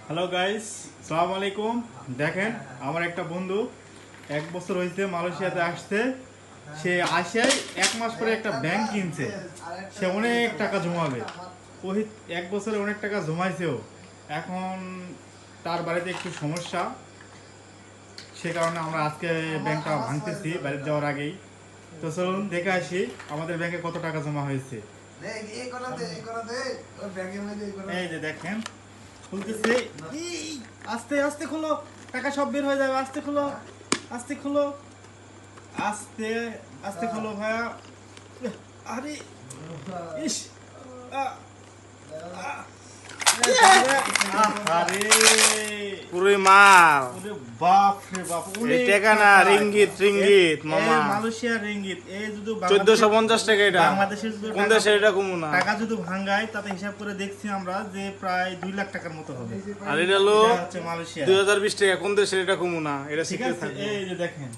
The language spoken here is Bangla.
হ্যালো গাইস, সালাম আলাইকুম। দেখেন, আমার একটা বন্ধু 1 বছর হয়েছে মালয়েশিয়াতে আসছে। সে আসে 1 মাস পরে একটা ব্যাংক কিনছে। সে অনেক টাকা জমাবে, ওই 1 বছরে অনেক টাকা জমাইছেও। এখন তার বাড়িতে একটু সমস্যা, সে কারণে আমরা আজকে ব্যাংকটা ভাঙতেছি বাড়িতে যাওয়ার আগেই। তো চলুন দেখে আসি আমাদের ব্যাংকে কত টাকা জমা হয়েছে। এই যে দেখেন, খুলতেছে। এই, আস্তে আস্তে খোলো, টাকা সব বের হয়ে যাবে। আস্তে খোলো, আস্তে খোলো, আস্তে আস্তে খোলো ভাইয়া। আরে ইস, আ, আ, আরে পুরোই মাল। ওরে বাপ রে বাপ, এই টাকা না, রিঙ্গিত মামা। মালয়েশিয়ার রিঙ্গিত। এই যদি 1450 টাকা এটা। বাংলাদেশের যদি কোন দেশে এটা কমু না? টাকা যদি ভাঙায় তাতে হিসাব করে দেখছি আমরা যে প্রায় 2 লাখ টাকার মতো হবে। আর এটা হলো এটা হচ্ছে মালয়েশিয়া। 2020 টাকা। কোন দেশে এটা কমু না? এটা ঠিক শিখে আছে, থাকবো। এই যে দেখেন।